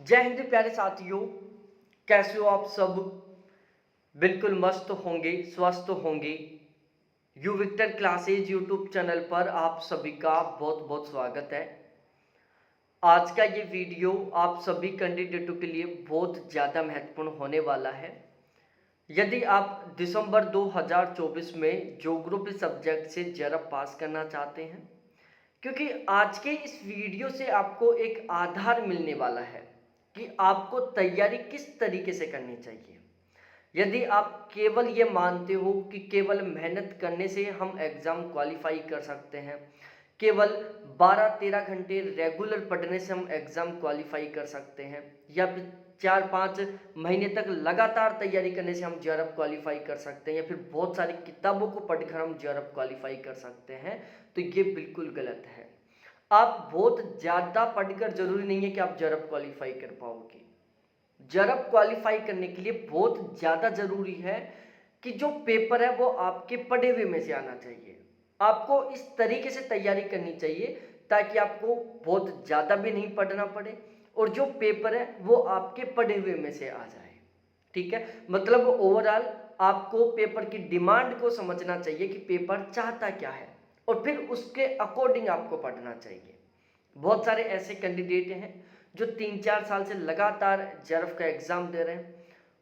जय हिंद प्यारे साथियों। कैसे हो आप सब? बिल्कुल मस्त होंगे, स्वस्थ होंगे। U Victor classes YouTube channel पर आप सभी का बहुत बहुत स्वागत है। आज का ये वीडियो आप सभी कैंडिडेटों के लिए बहुत ज़्यादा महत्वपूर्ण होने वाला है। यदि आप दिसंबर 2024 में ज्योग्राफी सब्जेक्ट से जरब पास करना चाहते हैं, क्योंकि आज के इस वीडियो से आपको एक आधार मिलने वाला है कि आपको तैयारी किस तरीके से करनी चाहिए। यदि आप केवल ये मानते हो कि केवल मेहनत करने से हम एग्ज़ाम क्वालिफाई कर सकते हैं, केवल 12-13 घंटे रेगुलर पढ़ने से हम एग्ज़ाम क्वालिफाई कर सकते हैं, या फिर 4-5 महीने तक लगातार तैयारी करने से हम जेआरएफ क्वालिफाई कर सकते हैं, या फिर बहुत सारी किताबों को पढ़कर हम जेआरएफ क्वालिफाई कर सकते हैं, तो ये बिल्कुल गलत है। आप बहुत ज़्यादा पढ़कर ज़रूरी नहीं है कि आप जेआरएफ क्वालिफाई कर पाओगे। जेआरएफ क्वालिफाई करने के लिए बहुत ज़्यादा ज़रूरी है कि जो पेपर है वो आपके पढ़े हुए में से आना चाहिए। आपको इस तरीके से तैयारी करनी चाहिए ताकि आपको बहुत ज़्यादा भी नहीं पढ़ना पड़े और जो पेपर है वो आपके पढ़े हुए में से आ जाए। ठीक है, मतलब ओवरऑल आपको पेपर की डिमांड को समझना चाहिए कि पेपर चाहता क्या है और फिर उसके अकॉर्डिंग आपको पढ़ना चाहिए। बहुत सारे ऐसे कैंडिडेट हैं जो 3-4 साल से लगातार जेआरएफ का एग्ज़ाम दे रहे हैं,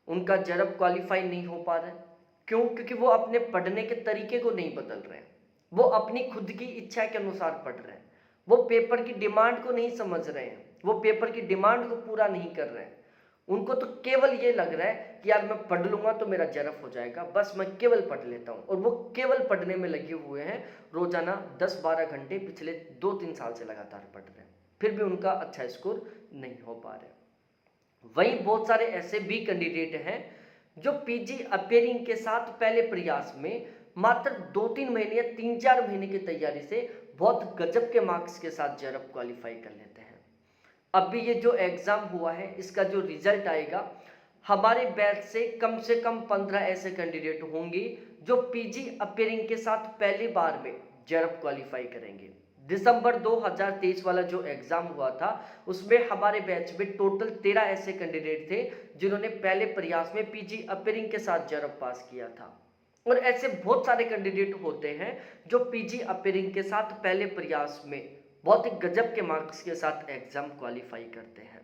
उनका जेआरएफ क्वालिफाई नहीं हो पा रहा है। क्यों? क्योंकि वो अपने पढ़ने के तरीके को नहीं बदल रहे हैं, वो अपनी खुद की इच्छा के अनुसार पढ़ रहे हैं, वो पेपर की डिमांड को नहीं समझ रहे हैं, वो पेपर की डिमांड को पूरा नहीं कर रहे हैं। उनको तो केवल ये लग रहा है कि यार मैं पढ़ लूँगा तो मेरा जेआरएफ हो जाएगा, बस मैं केवल पढ़ लेता हूँ, और वो केवल पढ़ने में लगे हुए हैं। रोज़ाना 10-12 घंटे पिछले 2-3 साल से लगातार पढ़ रहे हैं, फिर भी उनका अच्छा स्कोर नहीं हो पा रहा। वहीं बहुत सारे ऐसे भी कैंडिडेट हैं जो पीजी अपियरिंग के साथ पहले प्रयास में मात्र 2-3 महीने या 3-4 महीने की तैयारी से बहुत गजब के मार्क्स के साथ जेआरएफ क्वालिफाई कर लेते हैं। अभी ये जो एग्ज़ाम हुआ है इसका जो रिजल्ट आएगा, हमारे बैच से कम 15 ऐसे कैंडिडेट होंगे जो पीजी अपियरिंग के साथ पहली बार में जेआरएफ क्वालिफाई करेंगे। दिसंबर 2023 वाला जो एग्ज़ाम हुआ था उसमें हमारे बैच में टोटल 13 ऐसे कैंडिडेट थे जिन्होंने पहले प्रयास में पीजी अपियरिंग के साथ जेआरएफ पास किया था। और ऐसे बहुत सारे कैंडिडेट होते हैं जो पीजी अपियरिंग के साथ पहले प्रयास में बहुत ही गजब के मार्क्स के साथ एग्ज़ाम क्वालिफाई करते हैं।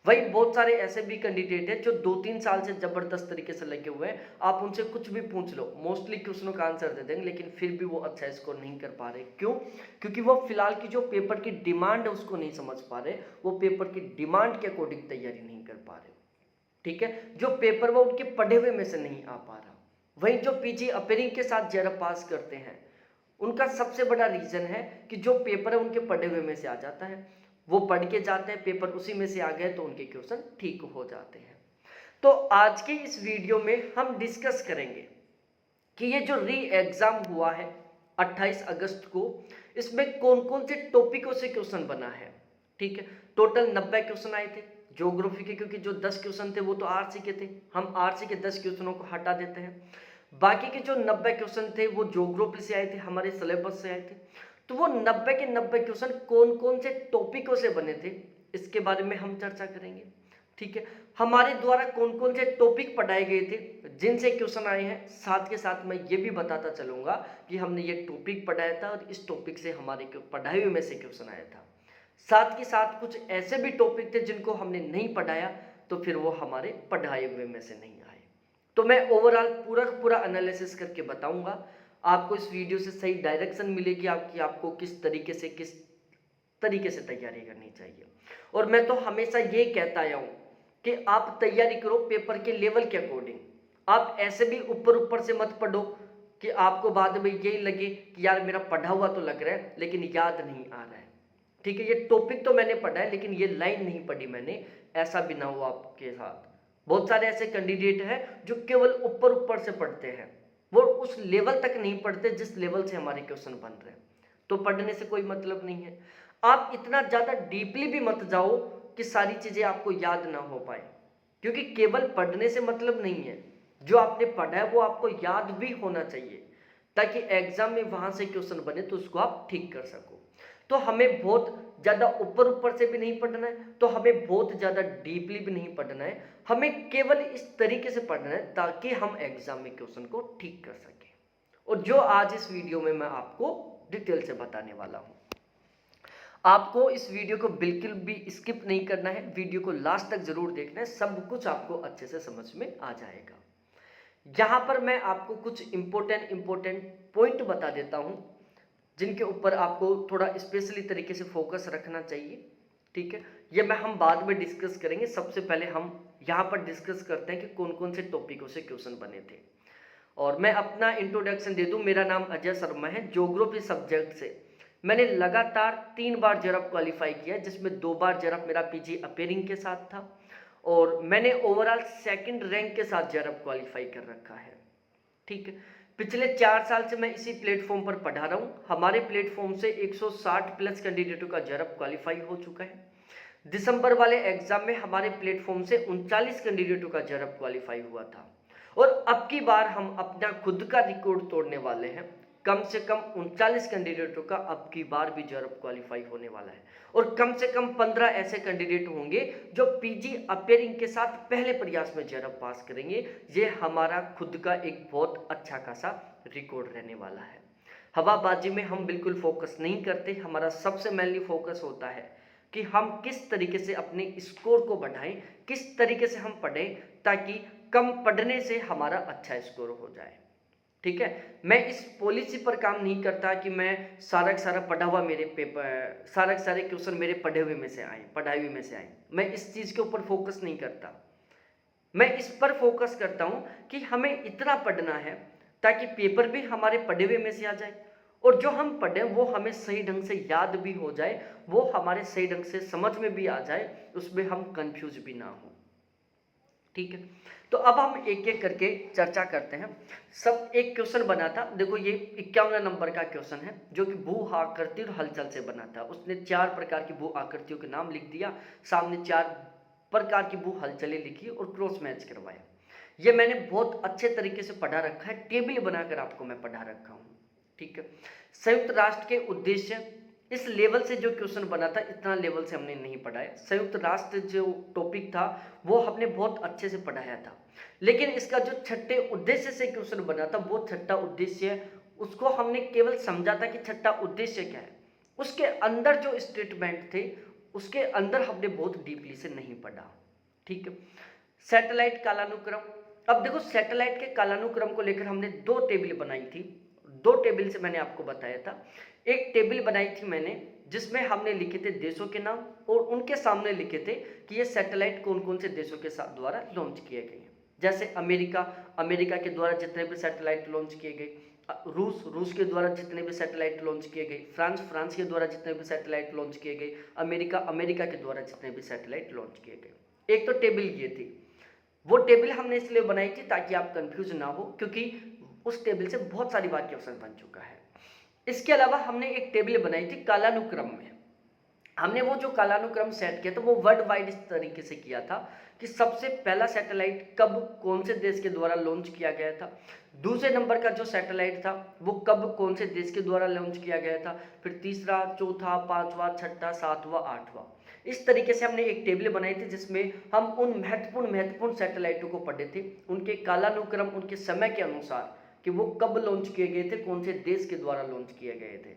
वही बहुत सारे ऐसे भी कैंडिडेट हैं जो 2-3 साल से ज़बरदस्त तरीके से लगे हुए हैं। आप उनसे कुछ भी पूछ लो, मोस्टली क्वेश्चनों का आंसर दे देंगे, लेकिन फिर भी वो अच्छा स्कोर नहीं कर पा रहे। क्यों? क्योंकि वो फिलहाल की जो पेपर की डिमांड है उसको नहीं समझ पा रहे, वो पेपर की डिमांड के अकॉर्डिंग तैयारी नहीं कर पा रहे। ठीक है, जो पेपर वो उनके पढ़े हुए में से नहीं आ पा रहा। वहीं जो पीजी अपियरिंग के साथ जेआरएफ पास करते हैं उनका सबसे बड़ा रीज़न है कि जो पेपर है उनके पढ़े हुए में से आ जाता है, वो पढ़ के जाते हैं, पेपर उसी में से आ गए तो उनके क्वेश्चन ठीक हो जाते हैं। तो आज के इस वीडियो में हम डिस्कस करेंगे कि ये जो री एग्ज़ाम हुआ है 28 अगस्त को, इसमें कौन कौन से टॉपिकों से क्वेश्चन बना है। ठीक है, टोटल 90 क्वेश्चन आए थे ज्योग्राफी के, क्योंकि जो 10 क्वेश्चन थे वो तो आरसी के थे, हम आरसी के 10 क्वेश्चनों को हटा देते हैं। बाकी के जो 90 क्वेश्चन थे वो ज्योग्राफी से आए थे, हमारे सिलेबस से आए थे। तो वो 90 के 90 क्वेश्चन कौन कौन से टॉपिकों से बने थे इसके बारे में हम चर्चा करेंगे। ठीक है, हमारे द्वारा कौन कौन से टॉपिक पढ़ाए गए थे जिनसे क्वेश्चन आए हैं, साथ के साथ मैं ये भी बताता चलूँगा कि हमने ये टॉपिक पढ़ाया था और इस टॉपिक से हमारे पढ़ाई में से क्वेश्चन आया था। साथ के साथ कुछ ऐसे भी टॉपिक थे जिनको हमने नहीं पढ़ाया तो फिर वो हमारे पढ़ाए हुए में से नहीं आए। तो मैं ओवरऑल पूरा एनालिसिस करके बताऊंगा, आपको इस वीडियो से सही डायरेक्शन मिलेगी आपको किस तरीके से तैयारी करनी चाहिए। और मैं तो हमेशा ये कहता आया हूँ कि आप तैयारी करो पेपर के लेवल के अकॉर्डिंग। आप ऐसे भी ऊपर से मत पढ़ो कि आपको बाद में यही लगे कि यार मेरा पढ़ा हुआ तो लग रहा है लेकिन याद नहीं आ रहा है। ठीक है, ये टॉपिक तो मैंने पढ़ा है लेकिन ये लाइन नहीं पढ़ी मैंने, ऐसा भी ना हो आपके साथ। बहुत सारे ऐसे कैंडिडेट हैं जो केवल ऊपर से पढ़ते हैं, वो उस लेवल तक नहीं पढ़ते जिस लेवल से हमारे क्वेश्चन बन रहे हैं। तो पढ़ने से कोई मतलब नहीं है। आप इतना ज़्यादा डीपली भी मत जाओ कि सारी चीज़ें आपको याद ना हो पाए, क्योंकि केवल पढ़ने से मतलब नहीं है। जो आपने पढ़ा है वो आपको याद भी होना चाहिए ताकि एग्जाम में वहाँ से क्वेश्चन बने तो उसको आप ठीक कर सको। तो हमें बहुत ज़्यादा ऊपर ऊपर से भी नहीं पढ़ना है, तो हमें बहुत ज़्यादा डीपली भी नहीं पढ़ना है। हमें केवल इस तरीके से पढ़ना है ताकि हम एग्जाम में क्वेश्चन को ठीक कर सकें, और जो आज इस वीडियो में मैं आपको डिटेल से बताने वाला हूँ। आपको इस वीडियो को बिल्कुल भी स्किप नहीं करना है, वीडियो को लास्ट तक जरूर देखना है, सब कुछ आपको अच्छे से समझ में आ जाएगा। यहाँ पर मैं आपको कुछ इंपॉर्टेंट पॉइंट बता देता हूँ जिनके ऊपर आपको थोड़ा स्पेशली तरीके से फोकस रखना चाहिए, ठीक है। ये हम बाद में डिस्कस करेंगे। सबसे पहले हम यहाँ पर डिस्कस करते हैं कि कौन कौन से टॉपिकों से क्वेश्चन बने थे। और मैं अपना इंट्रोडक्शन दे दूं, मेरा नाम अजय शर्मा है। ज्योग्राफी सब्जेक्ट से मैंने लगातार 3 बार जेआरएफ क्वालिफाई किया, जिसमें 2 बार जेआरएफ मेरा पीजी अपेयरिंग के साथ था, और मैंने ओवरऑल 2nd रैंक के साथ जेआरएफ क्वालिफाई कर रखा है, ठीक है। पिछले 4 साल से मैं इसी प्लेटफॉर्म पर पढ़ा रहा हूँ। हमारे प्लेटफॉर्म से 160 प्लस कैंडिडेटों का जेआरएफ क्वालिफाई हो चुका है। दिसंबर वाले एग्जाम में हमारे प्लेटफॉर्म से 39 कैंडिडेटों का जेआरएफ क्वालिफाई हुआ था, और अब की बार हम अपना खुद का रिकॉर्ड तोड़ने वाले हैं। कम से कम 39 कैंडिडेटों का अब की बार भी जेआरएफ क्वालिफाई होने वाला है, और कम से कम 15 ऐसे कैंडिडेट होंगे जो पीजी अपेयरिंग के साथ पहले प्रयास में जेआरएफ पास करेंगे। ये हमारा खुद का एक बहुत अच्छा खासा रिकॉर्ड रहने वाला है। हवाबाजी में हम बिल्कुल फोकस नहीं करते। हमारा सबसे मेनली फोकस होता है कि हम किस तरीके से अपने स्कोर को बढ़ाएं, किस तरीके से हम पढ़ें ताकि कम पढ़ने से हमारा अच्छा स्कोर हो जाए, ठीक है। मैं इस पॉलिसी पर काम नहीं करता कि मैं सारा का सारा पढ़ा हुआ मेरे पेपर, सारे के सारे क्वेश्चन मेरे पढ़े हुए में से आए, पढ़ाई हुए में से आए। मैं इस चीज़ के ऊपर फोकस नहीं करता। मैं इस पर फोकस करता हूँ कि हमें इतना पढ़ना है ताकि पेपर भी हमारे पढ़े हुए में से आ जाए, और जो हम पढ़ें वो हमें सही ढंग से याद भी हो जाए, वो हमारे सही ढंग से समझ में भी आ जाए, उसमें हम कंफ्यूज भी ना हो, ठीक है। तो अब हम एक एक करके चर्चा करते हैं। सब एक क्वेश्चन बना था, देखो ये 51 नंबर का क्वेश्चन है, जो कि भू आकृति और हलचल से बना था। उसने 4 प्रकार की भू आकृतियों के नाम लिख दिया, सामने 4 प्रकार की भू हलचलें लिखी और क्रॉस मैच करवाया। ये मैंने बहुत अच्छे तरीके से पढ़ा रखा है, टेबल बनाकर आपको मैं पढ़ा रखा हूँ, ठीक है। संयुक्त राष्ट्र के उद्देश्य, इस लेवल से जो क्वेश्चन बना था इतना लेवल से हमने नहीं पढ़ाया। संयुक्त राष्ट्र जो टॉपिक था वो हमने बहुत अच्छे से पढ़ाया था, लेकिन इसका जो छठे उद्देश्य से क्वेश्चन बना था, वो छठा उद्देश्य उसको हमने केवल समझा था कि छठा उद्देश्य क्या है। उसके अंदर जो स्टेटमेंट थे उसके अंदर हमने बहुत डीपली से नहीं पढ़ा, ठीक है। सैटेलाइट कालानुक्रम, अब देखो सैटेलाइट के कालानुक्रम को लेकर हमने 2 टेबल बनाई थी। 2 टेबल से मैंने आपको बताया था। एक टेबल बनाई थी मैंने जिसमें हमने लिखे थे देशों के नाम, और उनके सामने लिखे थे कि ये सैटेलाइट कौन कौन से देशों के साथ द्वारा लॉन्च किए गए हैं। जैसे अमेरिका के द्वारा जितने भी सैटेलाइट लॉन्च किए गए, रूस के द्वारा जितने भी सैटेलाइट लॉन्च किए गए, फ्रांस के द्वारा जितने भी सैटेलाइट लॉन्च किए गए, अमेरिका के द्वारा जितने भी सैटेलाइट लॉन्च किए गए। एक तो टेबल ये थी। वो टेबल हमने इसलिए बनाई थी ताकि आप कंफ्यूज ना हो, क्योंकि उस टेबल से बहुत सारी बार क्वेश्चन बन चुका है। इसके अलावा हमने एक टेबल बनाई थी कालानुक्रम में। हमने वो जो कालानुक्रम सेट किया था वो वर्ल्ड वाइड इस तरीके से किया था कि सबसे पहला सैटेलाइट कब कौन से देश के द्वारा लॉन्च किया गया था, दूसरे नंबर का जो सैटेलाइट था वो कब कौन से देश के द्वारा लॉन्च किया गया था, फिर तीसरा, चौथा, पांचवा, छठा, सातवां, आठवां। इस तरीके से हमने एक टेबल बनाई थी जिसमें हम उन महत्वपूर्ण सैटेलाइटों को पढ़े थे, उनके कालानुक्रम, उनके समय के अनुसार कि वो कब लॉन्च किए गए थे, कौन से देश के द्वारा लॉन्च किए गए थे,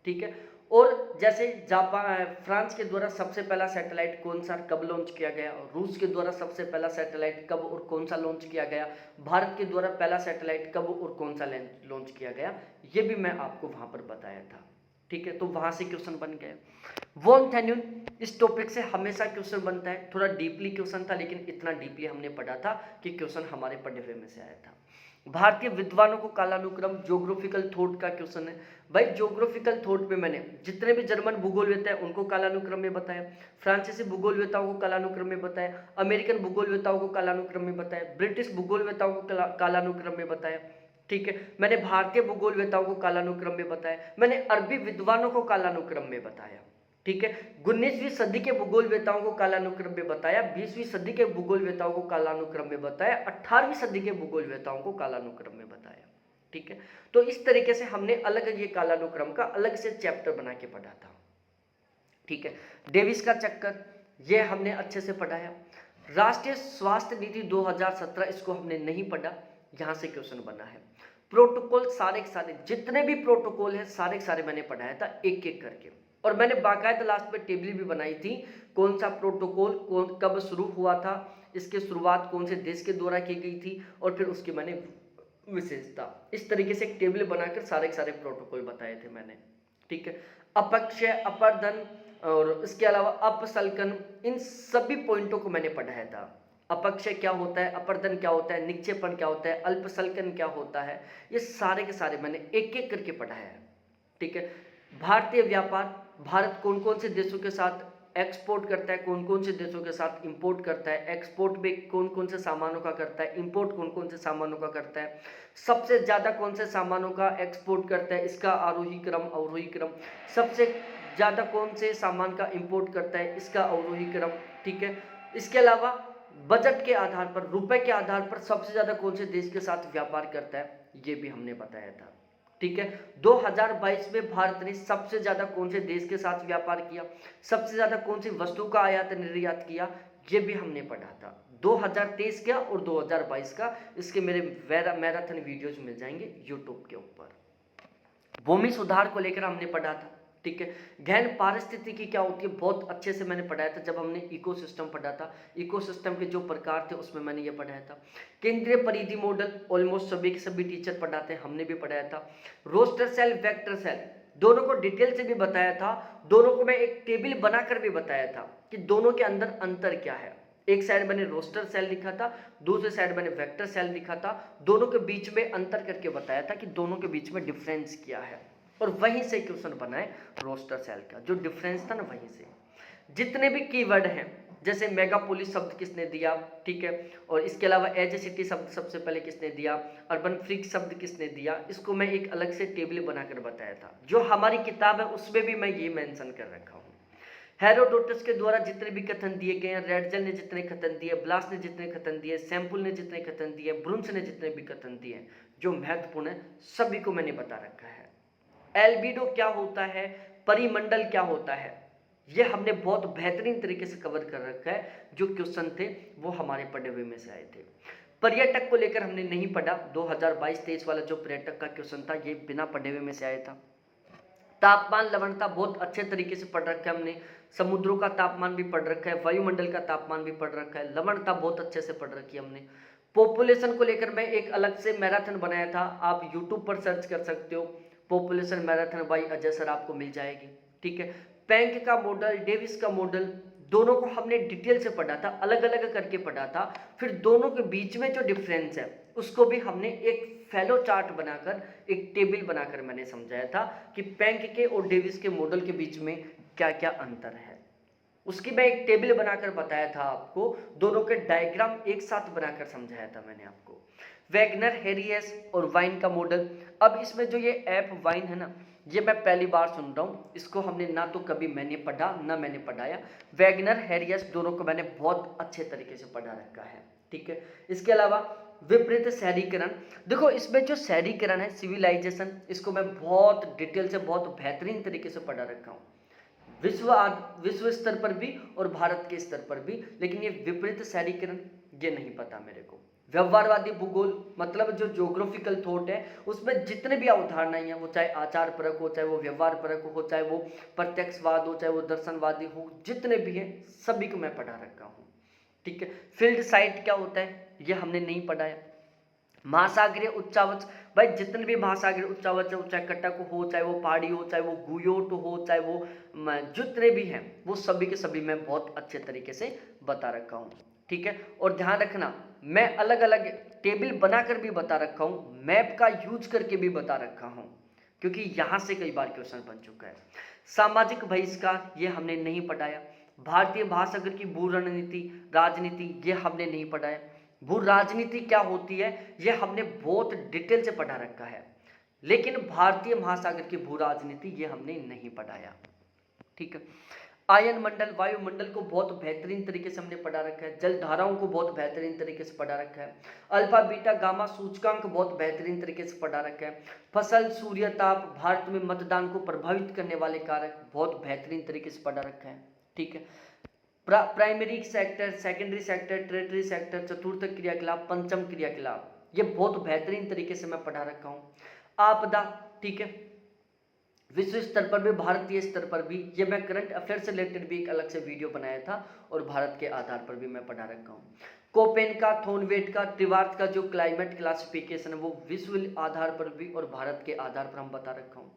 ठीक है। और जैसे फ्रांस के द्वारा सबसे पहला सैटेलाइट कौन सा कब लॉन्च किया गया, और रूस के द्वारा सबसे पहला सैटेलाइट कब और कौन सा लॉन्च किया गया, भारत के द्वारा पहला सैटेलाइट कब और कौन सा लॉन्च किया गया, ये भी मैं आपको वहां पर बताया था, ठीक है। तो वहां से क्वेश्चन बन गया। वॉन थेन्यून, इस टॉपिक से हमेशा क्वेश्चन बनता है। थोड़ा डीपली क्वेश्चन था, लेकिन इतना डीपली हमने पढ़ा था कि क्वेश्चन हमारे पढ़े हुए में से आया था। भारतीय विद्वानों को कालानुक्रम, ज्योग्राफिकल थॉट का क्वेश्चन है। भाई ज्योग्राफिकल थॉट में मैंने जितने भी जर्मन भूगोलवेता है उनको कालानुक्रम में बताया, फ्रांसीसी भूगोलवेताओं को कालानुक्रम में बताया, अमेरिकन भूगोलवेताओं को कालानुक्रम में बताया, ब्रिटिश भूगोलवेताओं को कालानुक्रम में बताया, ठीक है। मैंने भारतीय भूगोलवेताओं को कालानुक्रम में बताया, मैंने अरबी विद्वानों को कालानुक्रम में बताया, ठीक है। 19वीं सदी के भूगोलवेताओं को कालानुक्रम में बताया, 20वीं सदी के भूगोलवेताओं को कालानुक्रम में बताया, 18वीं सदी के भूगोलवेताओं को कालानुक्रम में बताया, ठीक है। तो इस तरीके से हमने अलग ये कालानुक्रम का अलग से चैप्टर बना के पढ़ा था। ठीक है। डेविस का चक्कर ये हमने अच्छे से पढ़ा है। राष्ट्रीय स्वास्थ्य नीति 2017 इसको हमने नहीं पढ़ा, यहाँ से क्वेश्चन बना है। प्रोटोकॉल सारे के सारे जितने भी प्रोटोकॉल हैं सारे के सारे मैंने पढ़ाया था एक एक करके, और मैंने बाकायदा लास्ट में टेबल भी बनाई थी कौन सा प्रोटोकॉल कौन कब शुरू हुआ था, इसकी शुरुआत कौन से देश के द्वारा की गई थी, और फिर उसकी मैंने विशेषता, इस तरीके से एक टेबल बनाकर सारे के सारे प्रोटोकॉल बताए थे मैंने। ठीक है। अपक्षय, अपर्दन और इसके अलावा अपसल्कन, इन सभी पॉइंटों को मैंने पढ़ाया था। अपक्षय क्या होता है, अपर्दन क्या होता है, निक्षेपण क्या होता है, अल्पसल्कन क्या होता है, ये सारे के सारे मैंने एक एक करके पढ़ाया है। ठीक है। भारतीय व्यापार, भारत कौन कौन से देशों के साथ एक्सपोर्ट करता है, कौन कौन से देशों के साथ इंपोर्ट करता है, एक्सपोर्ट में कौन कौन से सामानों का करता है, इंपोर्ट कौन कौन से सामानों का करता है, सबसे ज़्यादा कौन से सामानों का एक्सपोर्ट करता है, इसका आरोही क्रम अवरोही क्रम, सबसे ज़्यादा कौन से सामान का इंपोर्ट करता है, इसका अवरोही क्रम। ठीक है। इसके अलावा बजट के आधार पर, रुपए के आधार पर सबसे ज़्यादा कौन से देश के साथ व्यापार करता है, ये भी हमने बताया था। ठीक है। 2022 में भारत ने सबसे ज्यादा कौन से देश के साथ व्यापार किया, सबसे ज्यादा कौन सी वस्तु का आयात निर्यात किया, ये भी हमने पढ़ा था। 2023 का और 2022 का, इसके मेरे मैराथन वीडियोज मिल जाएंगे यूट्यूब के ऊपर। भूमि सुधार को लेकर हमने पढ़ा था। ठीक है। गहन पारिस्थितिकी क्या होती है, बहुत अच्छे से मैंने पढ़ाया था जब हमने इकोसिस्टम पढ़ा था। इकोसिस्टम के जो प्रकार थे उसमें मैंने ये पढ़ाया था। केंद्रीय परिधि मॉडल ऑलमोस्ट सभी के सभी टीचर पढ़ाते हैं, हमने भी पढ़ाया था। रोस्टर सेल, वेक्टर सेल, दोनों को डिटेल से भी बताया था। दोनों को मैं एक टेबल बनाकर भी बताया था कि दोनों के अंदर अंतर क्या है। एक साइड मैंने रोस्टर सेल लिखा था, दूसरे साइड मैंने वेक्टर सेल लिखा था। दोनों के बीच में अंतर करके बताया था कि दोनों के बीच में डिफरेंस क्या है, और वहीं से क्वेश्चन बनाए रोस्टर सेल का, जो डिफरेंस था ना वहीं से। जितने भी कीवर्ड हैं, जैसे मेगापोलिस शब्द किसने दिया, ठीक है, और इसके अलावा एज ए सिटी शब्द सबसे पहले किसने दिया, अर्बन फ्रीक शब्द किसने दिया, इसको मैं एक अलग से टेबल बनाकर बताया था। जो हमारी किताब है उसमें भी मैं ये मेंशन कर रखा हूँ। हेरोडोटस के द्वारा जितने भी कथन दिए गए हैं, रेडजल ने जितने कथन दिए, ब्लास ने जितने कथन दिए, सैम्पुल ने जितने कथन दिए, ब्रुन्स ने जितने भी कथन दिए, जो महत्वपूर्ण है सभी को मैंने बता रखा है। एल्बिडो क्या होता है, परिमंडल क्या होता है, ये हमने बहुत बेहतरीन तरीके से कवर कर रखा है। जो क्वेश्चन थे वो हमारे पढ़े हुए में से आए थे। पर्यटक को लेकर हमने नहीं पढ़ा। 2022-23 वाला जो पर्यटक का क्वेश्चन था ये बिना पढ़े हुए में से आया था। तापमान, लवणता बहुत अच्छे तरीके से पढ़ रखा है हमने। समुद्रों का तापमान भी पढ़ रखा है, वायुमंडल का तापमान भी पढ़ रखा है, लवणता बहुत अच्छे से पढ़ रखी है हमने। पॉपुलेशन को लेकर मैं एक अलग से मैराथन बनाया था, आप यूट्यूब पर सर्च कर सकते हो, population marathon by Ajay sir, आपको मिल जाएगी। ठीक है। पैंक का मॉडल, डेविस का मॉडल, दोनों को हमने डिटेल से पढ़ा था, अलग अलग करके पढ़ा था। फिर दोनों के बीच में जो डिफरेंस है उसको भी हमने एक फैलो चार्ट बनाकर, एक टेबल बनाकर मैंने समझाया था कि पैंक के और डेविस के मॉडल के बीच में क्या क्या अंतर है। उसकी मैं एक टेबल बनाकर बताया था आपको, दोनों के डायग्राम एक साथ बनाकर समझाया था मैंने आपको। वैगनर, हैरियस और वाइन का मॉडल। अब इसमें जो ये ऐप वाइन है ना, ये मैं पहली बार सुन रहा हूँ, इसको हमने ना तो कभी मैंने पढ़ा ना मैंने पढ़ाया। वैगनर, हैरियस दोनों को मैंने बहुत अच्छे तरीके से पढ़ा रखा है। ठीक है। इसके अलावा विपरीत शहरीकरण, देखो इसमें जो शहरीकरण है, सिविलाइजेशन, इसको मैं बहुत डिटेल से बहुत बेहतरीन तरीके से पढ़ा रखा हूँ, विश्व स्तर पर भी और भारत के स्तर पर भी। लेकिन ये विपरीत शहरीकरण ये नहीं पता मेरे को। व्यवहारवादी भूगोल, मतलब जो ज्योग्राफिकल थॉट है उसमें जितने भी अवधारणाएं हैं, वो चाहे आचार परक हो, चाहे वो व्यवहार परक हो, चाहे वो प्रत्यक्षवाद हो, चाहे वो दर्शनवादी हो, जितने भी हैं सभी को मैं पढ़ा रखा हूँ। ठीक है। फील्ड साइट क्या होता है ये हमने नहीं पढ़ाया। महासागरीय उच्चावच, भाई जितने भी महासागरीय उच्चावच हो, चाहे कटक हो, चाहे वो पहाड़ी हो, चाहे वो गुयोट हो, चाहे वो जितने भी हैं वो सभी के सभी मैं बहुत अच्छे तरीके से बता रखा हूँ। ठीक है। और ध्यान रखना, मैं अलग अलग टेबल बनाकर भी बता रखा हूँ, मैप का यूज करके भी बता रखा हूँ, क्योंकि यहाँ से कई बार क्वेश्चन बन चुका है। सामाजिक बहिष्कार ये हमने नहीं पढ़ाया। भारतीय महासागर की भू रणनीति, राजनीति, ये हमने नहीं पढ़ाया। भू राजनीति क्या होती है ये हमने बहुत डिटेल से पढ़ा रखा है, लेकिन भारतीय महासागर की भू राजनीति ये हमने नहीं पढ़ाया। ठीक है। आयन मंडल, वायुमंडल को बहुत बेहतरीन तरीके से हमने पढ़ा रखा है। जल धाराओं को बहुत बेहतरीन तरीके से पढ़ा रखा है। अल्फा बीटा गामा सूचकांक बहुत बेहतरीन तरीके से पढ़ा रखा है। फसल, सूर्य ताप, भारत में मतदान को प्रभावित करने वाले कारक बहुत बेहतरीन तरीके से पढ़ा रखा है। ठीक है, primary sector, secondary sector, territory sector, चतुर्थ क्रियाकलाप, पंचम क्रियाकलाप, ये बहुत बेहतरीन तरीके से मैं पढ़ा रखा हूँ। आपदा, ठीक है, विश्व स्तर पर भी, भारतीय स्तर पर भी, ये मैं करंट अफेयर से रिलेटेड भी एक अलग से वीडियो बनाया था और भारत के आधार पर भी मैं पढ़ा रखा हूँ। कोपेन का, थोनवेट का, त्रिवार्थ का जो क्लाइमेट क्लासिफिकेशन है वो विश्व आधार पर भी और भारत के आधार पर हम बता रखा हूँ।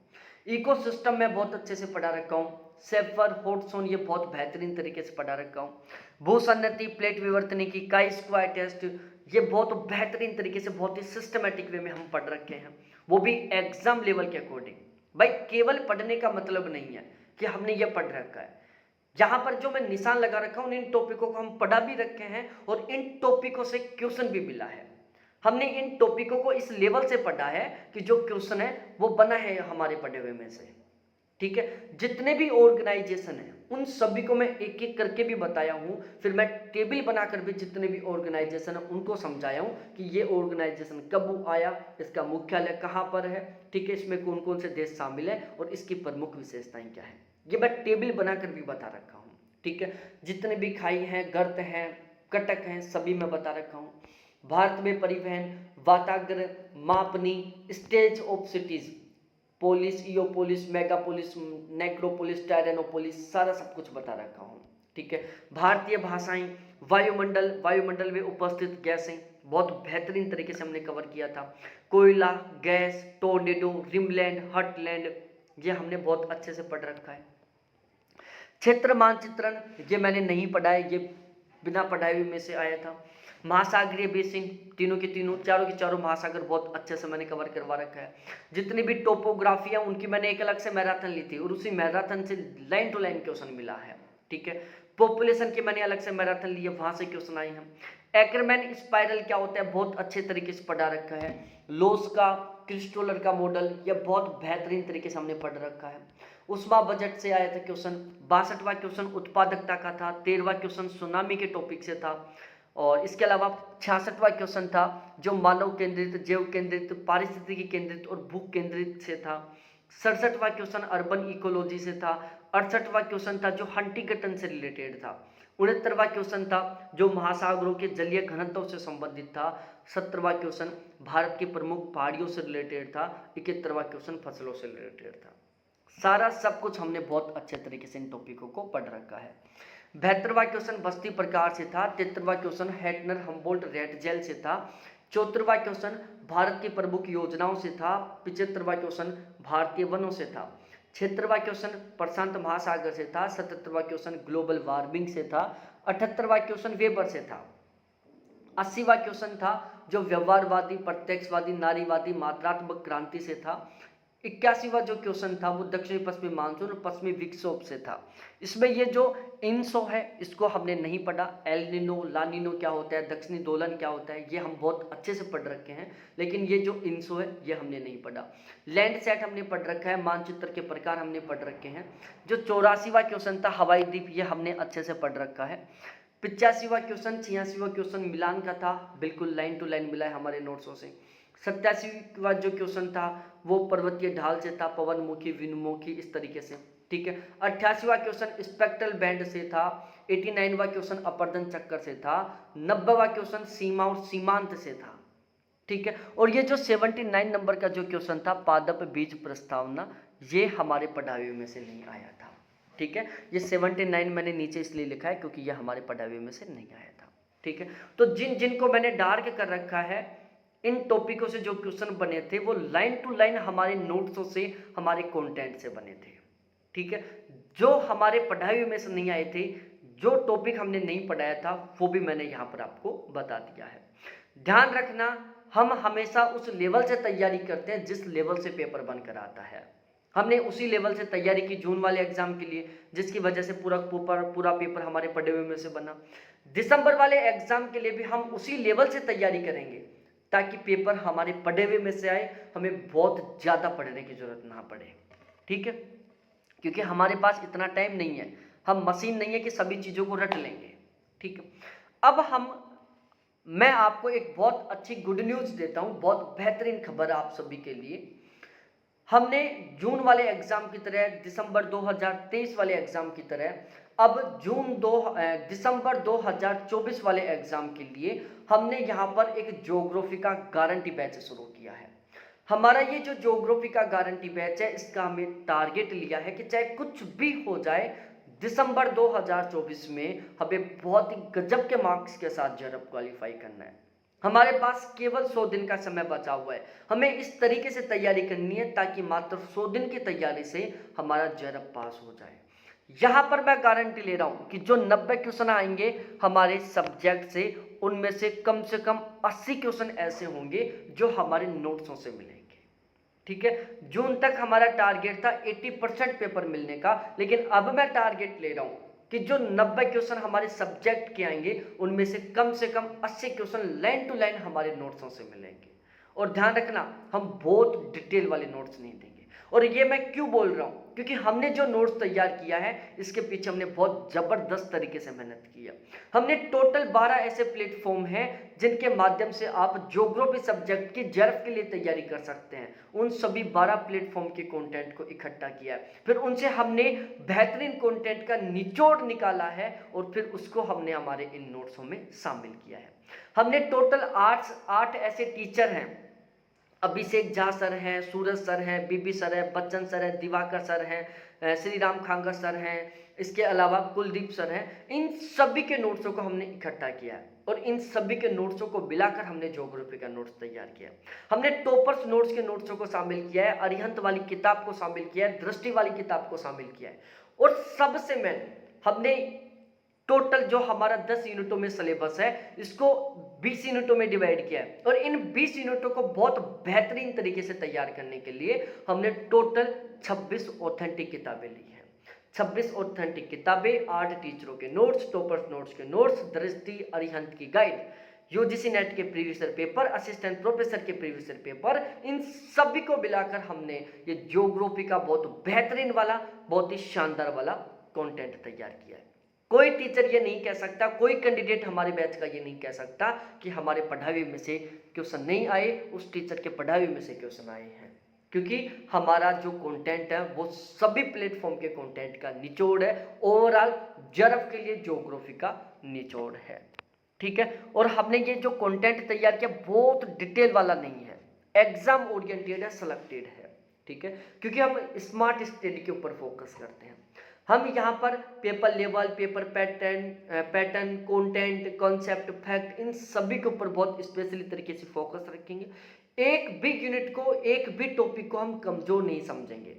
इकोसिस्टम में बहुत अच्छे से पढ़ा रखा हूँ। सेफर, हॉटसोन, ये बहुत बेहतरीन तरीके से पढ़ा रखा हूँ। भूसन्नति, प्लेट विवर्तनिकी, काई स्क्वायर टेस्ट, ये बहुत बेहतरीन तरीके से बहुत ही सिस्टमेटिक वे में हम पढ़ रखे हैं, वो भी एग्जाम लेवल के अकॉर्डिंग। भाई केवल पढ़ने का मतलब नहीं है कि हमने ये पढ़ रखा है, यहाँ पर जो मैं निशान लगा रखा हूँ इन टॉपिकों को हम पढ़ा भी रखे हैं और इन टॉपिकों से क्वेश्चन भी मिला है। हमने इन टॉपिकों को इस लेवल से पढ़ा है कि जो क्वेश्चन है वो बना है हमारे पढ़े हुए में से। ठीक है, जितने भी ऑर्गेनाइजेशन है उन सभी को मैं एक एक करके भी बताया हूँ, फिर मैं टेबल बनाकर भी जितने भी ऑर्गेनाइजेशन है उनको समझाया हूँ कि ये ऑर्गेनाइजेशन कब आया, इसका मुख्यालय कहाँ पर है, ठीक है, इसमें कौन कौन से देश शामिल है और इसकी प्रमुख विशेषताएं क्या है, ये मैं टेबल बनाकर भी बता रखा हूँ। ठीक है, जितने भी खाई हैं, गर्त हैं, कटक हैं, सभी मैं बता रखा हूँ। भारत में परिवहन, वाताग्र, मापनी, stage of cities, polis, eopolis, megapolis, necropolis, tyrannopolis, सारा सब कुछ बता रखा हूँ। ठीक है, भारतीय भाषाएं, वायुमंडल, वायुमंडल में उपस्थित गैसें बहुत बेहतरीन तरीके से हमने कवर किया था। कोयला, गैस, टोर्नेडो, रिमलैंड, हटलैंड, ये हमने बहुत अच्छे से पढ़ रखा है। क्षेत्र मानचित्रण, ये मैंने नहीं पढ़ा है, ये बिना पढ़ाई हुए में से आया था। महासागरीय बेसिन, तीनों के तीनों, चारों के चारों महासागर बहुत अच्छे से मैंने कवर करवा रखा है। जितनी भी टोपोग्राफी है उनकी मैंने एक अलग से मैराथन ली थी और उसी मैराथन से लाइन टू लाइन क्वेश्चन मिला है। ठीक है, पॉपुलेशन की मैंने अलग से मैराथन ली है, वहां से क्वेश्चन आए हैं। एकरमैन स्पाइरल क्या होता है बहुत अच्छे तरीके से पढ़ा रखा है। लोस का, क्रिस्टोलर का मॉडल, यह बहुत बेहतरीन तरीके से हमने पढ़ रखा है। उस्मा बजट से आया था क्वेश्चन। 62वां क्वेश्चन उत्पादकता का था। 13वां क्वेश्चन सुनामी के टॉपिक से था और इसके अलावा 66वां क्वेश्चन था जो मानव केंद्रित, जैव केंद्रित, पारिस्थितिकी केंद्रित और भू केंद्रित से था। 67वां क्वेश्चन अर्बन इकोलॉजी से था। 68वां क्वेश्चन था जो हंटिंगटन से रिलेटेड था। 69वां क्वेश्चन था जो महासागरों के जलीय घनत्व से संबंधित था। 70वां क्वेश्चन भारत की प्रमुख पहाड़ियों से रिलेटेड था। 71वां क्वेश्चन फसलों से रिलेटेड था। सारा सब कुछ हमने बहुत अच्छे तरीके से इन टॉपिकों को पढ़ रखा है। 72वां क्वेश्चन बस्ती प्रकार से था। 73वां क्वेश्चन हैटनर हम्बोल्ट रेटजेल से था। 74वां क्वेश्चन भारत की प्रमुख योजनाओं से था। 75वां क्वेश्चन भारतीय वनों से था। 76वां क्वेश्चन प्रशांत महासागर से था। 77वां क्वेश्चन ग्लोबल वार्मिंग से था। 78वां क्वेश्चन वेबर से था। 80वां क्वेश्चन था जो व्यवहारवादी, प्रत्यक्षवादी, नारीवादी, मात्रात्मक क्रांति से था। 81वां जो क्वेश्चन था वो दक्षिणी पश्चिमी मानसून और पश्चिमी विक्षोभ से था। इसमें ये जो इनसो है इसको हमने नहीं पढ़ा। एल नीनो, ला नीनो क्या होता है, दक्षिणी दोलन क्या होता है, ये हम बहुत अच्छे से पढ़ रखे हैं, लेकिन ये जो इनसो है ये हमने नहीं पढ़ा। लैंड सेट हमने पढ़ रखा है, मानचित्र के प्रकार हमने पढ़ रखे हैं। जो 84वां क्वेश्चन था हवाई द्वीप, ये हमने अच्छे से पढ़ रखा है। 85वां क्वेश्चन, 86वां क्वेश्चन मिलान का था, बिल्कुल लाइन टू लाइन मिला है हमारे नोट्सों से। 87वां जो क्वेश्चन था वो पर्वतीय ढाल से था, पवनमुखी, विनमुखी, इस तरीके से। ठीक है, 88वां क्वेश्चन स्पेक्ट्रल बैंड से था। 89वां क्वेश्चन अपर्दन चक्कर से था। 90वां क्वेश्चन सीमा और सीमांत से था। ठीक है, और ये जो 79 नंबर का जो क्वेश्चन था पादप बीज प्रस्तावना, ये हमारे पढ़ाई में से नहीं आया था। ठीक है, ये 79 मैंने नीचे इसलिए लिखा है क्योंकि ये हमारे पढ़ाई में से नहीं आया था। ठीक है, तो जिनको मैंने डार्क कर रखा है, इन टॉपिकों से जो क्वेश्चन बने थे वो लाइन टू लाइन हमारे नोट्सों से, हमारे कंटेंट से बने थे। ठीक है, जो हमारे पढ़ाई में से नहीं आए थे, जो टॉपिक हमने नहीं पढ़ाया था, वो भी मैंने यहाँ पर आपको बता दिया है। ध्यान रखना, हम हमेशा उस लेवल से तैयारी करते हैं जिस लेवल से पेपर बनकर आता है। हमने उसी लेवल से तैयारी की जून वाले एग्जाम के लिए, जिसकी वजह से पूरा पेपर हमारे पढ़े हुए में से बना। दिसंबर वाले एग्जाम के लिए भी हम उसी लेवल से तैयारी करेंगे ताकि पेपर हमारे पढ़े हुए में से आए, हमें बहुत ज़्यादा पढ़ने की जरूरत ना पड़े। ठीक है, क्योंकि हमारे पास इतना टाइम नहीं है। हम मशीन नहीं है कि सभी चीज़ों को रट लेंगे। ठीक है, अब मैं आपको एक बहुत अच्छी गुड न्यूज़ देता हूँ, बहुत बेहतरीन खबर आप सभी के लिए। हमने जून वाले एग्ज़ाम की तरह, दिसंबर 2023 वाले एग्ज़ाम की तरह अब दिसंबर 2024 वाले एग्ज़ाम के लिए हमने यहाँ पर एक ज्योग्राफी का गारंटी बैच शुरू किया है। हमारा ये जो ज्योग्राफी का गारंटी बैच है, इसका हमें टारगेट लिया है कि चाहे कुछ भी हो जाए, दिसंबर 2024 में हमें बहुत ही गजब के मार्क्स के साथ जेआरएफ क्वालिफाई करना है। हमारे पास केवल 100 दिन का समय बचा हुआ है। हमें इस तरीके से तैयारी करनी है ताकि मात्र 100 दिन की तैयारी से हमारा जेआरएफ पास हो जाए। यहाँ पर मैं गारंटी ले रहा हूँ कि जो 90 क्वेश्चन आएंगे हमारे सब्जेक्ट से, उनमें से कम 80 क्वेश्चन ऐसे होंगे जो हमारे नोट्सों से मिलेंगे। ठीक है, जून तक हमारा टारगेट था 80% पेपर मिलने का, लेकिन अब मैं टारगेट ले रहा हूँ कि जो 90 क्वेश्चन हमारे सब्जेक्ट के आएंगे उनमें से कम 80 क्वेश्चन लाइन टू लाइन हमारे नोट्सों से मिलेंगे। और ध्यान रखना, हम बहुत डिटेल वाले नोट्स नहीं देंगे। और ये मैं क्यों बोल रहा हूँ, क्योंकि हमने जो नोट्स तैयार किया है इसके पीछे हमने बहुत ज़बरदस्त तरीके से मेहनत की है। हमने टोटल 12 ऐसे प्लेटफॉर्म हैं जिनके माध्यम से आप ज्योग्राफी सब्जेक्ट की जेआरएफ के लिए तैयारी कर सकते हैं। उन सभी 12 प्लेटफॉर्म के कंटेंट को इकट्ठा किया है, फिर उनसे हमने बेहतरीन कंटेंट का निचोड़ निकाला है और फिर उसको हमने हमारे इन नोट्सों में शामिल किया है। हमने टोटल 8 ऐसे टीचर हैं, अभिषेक झा सर हैं, सूरज सर हैं, बीबी सर है, बच्चन सर है, दिवाकर सर हैं, श्री राम खांगर सर हैं, इसके अलावा कुलदीप सर हैं। इन सभी के नोट्सों को हमने इकट्ठा किया है और इन सभी के नोट्सों को मिलाकर हमने ज्योग्राफी का नोट्स तैयार किया है। हमने टॉपर्स नोट्स के नोट्सों को शामिल किया है, अरिहंत वाली किताब को शामिल किया है, दृष्टि वाली किताब को शामिल किया है, और सबसे मेन हमने टोटल जो हमारा 10 यूनिटों में सिलेबस है इसको 20 यूनिटों में डिवाइड किया है। और इन 20 यूनिटों को बहुत बेहतरीन तरीके से तैयार करने के लिए हमने टोटल 26 ऑथेंटिक किताबें ली हैं। 26 ऑथेंटिक किताबें, 8 टीचरों के नोट्स, टॉपर्स नोट्स के नोट्स, दृष्टि, अरिहंत की गाइड, यूजीसी नेट के previous year paper, assistant professor के प्रीवियस ईयर पेपर, इन सभी को मिलाकर हमने ये ज्योग्राफी का बहुत बेहतरीन वाला, बहुत ही शानदार वाला कंटेंट तैयार किया है। कोई टीचर ये नहीं कह सकता, कोई कैंडिडेट हमारे बैच का ये नहीं कह सकता कि हमारे पढ़ाई में से क्वेश्चन नहीं आए, उस टीचर के पढ़ाई में से क्वेश्चन आए हैं, क्योंकि हमारा जो कंटेंट है वो सभी प्लेटफॉर्म के कंटेंट का निचोड़ है। ओवरऑल जेआरएफ के लिए ज्योग्राफी का निचोड़ है। ठीक है, और हमने ये जो कंटेंट तैयार किया बहुत डिटेल वाला नहीं है, एग्जाम ओरिएंटेड है, सिलेक्टेड है। ठीक है, क्योंकि हम स्मार्ट स्टडी के ऊपर फोकस करते हैं। हम यहाँ पर paper level, paper pattern, content, concept, fact, इन सभी के ऊपर बहुत स्पेशली तरीके से फोकस रखेंगे। एक भी यूनिट को, एक भी टॉपिक को हम कमजोर नहीं समझेंगे,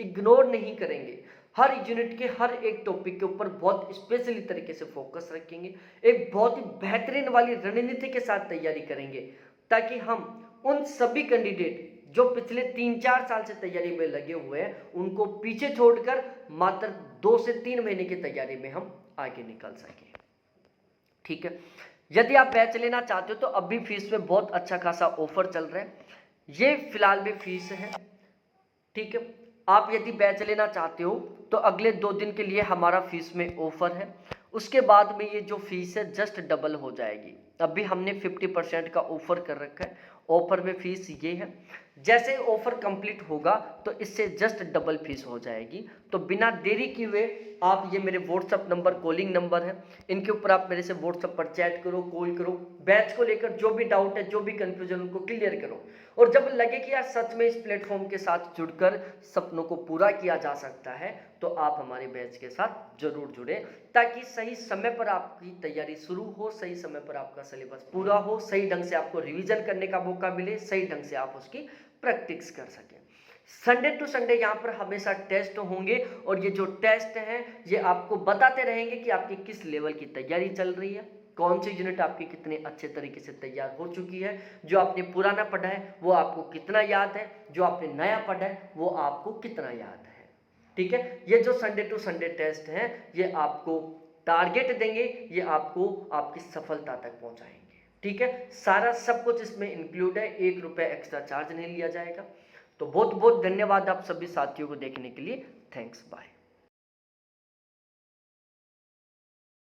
इग्नोर नहीं करेंगे। हर यूनिट के हर एक टॉपिक के ऊपर बहुत स्पेशली तरीके से फोकस रखेंगे, एक बहुत ही बेहतरीन वाली रणनीति के साथ तैयारी करेंगे, ताकि हम उन सभी कैंडिडेट जो पिछले 3-4 साल से तैयारी में लगे हुए हैं उनको पीछे छोड़कर मात्र 2 से 3 महीने की तैयारी में हम आगे निकल सकें। ठीक है, यदि आप बैच लेना चाहते हो तो अभी फीस में बहुत अच्छा खासा ऑफर चल रहा है, ये फिलहाल में फीस है। ठीक है, आप यदि बैच लेना चाहते हो तो अगले 2 दिन के लिए हमारा फीस में ऑफर है, उसके बाद में ये जो फीस है जस्ट डबल हो जाएगी। अभी हमने 50% का ऑफर कर रखा है, ऑफर में फीस ये है, जैसे ऑफर कंप्लीट होगा तो इससे जस्ट डबल फीस हो जाएगी। तो बिना देरी किए आप, ये मेरे व्हाट्सअप नंबर, कॉलिंग नंबर है, इनके ऊपर आप मेरे से व्हाट्सअप पर चैट करो, कॉल करो, बैच को लेकर जो भी डाउट है, जो भी कंफ्यूजन, उनको क्लियर करो। और जब लगे कि यार सच में इस प्लेटफॉर्म के साथ जुड़कर सपनों को पूरा किया जा सकता है, तो आप हमारे बैच के साथ जरूर जुड़े, ताकि सही समय पर आपकी तैयारी शुरू हो, सही समय पर आपका सिलेबस पूरा हो, सही ढंग से आपको रिवीजन करने का मौका मिले, सही ढंग से आप उसकी प्रैक्टिस कर सकें। संडे टू संडे यहाँ पर हमेशा टेस्ट होंगे, और ये जो टेस्ट हैं ये आपको बताते रहेंगे कि आपकी किस लेवल की तैयारी चल रही है, कौन सी यूनिट आपकी कितने अच्छे तरीके से तैयार हो चुकी है, जो आपने पुराना पढ़ा है वो आपको कितना याद है, जो आपने नया पढ़ा है वो आपको कितना याद है। ठीक है, ये जो संडे टू संडे टेस्ट हैं ये आपको टारगेट देंगे, ये आपको आपकी सफलता तक पहुंचाएंगे। ठीक है, सारा सब कुछ इसमें इंक्लूड है, 1 रुपये एक्स्ट्रा चार्ज नहीं लिया जाएगा। तो बहुत बहुत धन्यवाद आप सभी साथियों को देखने के लिए। Thanks, bye.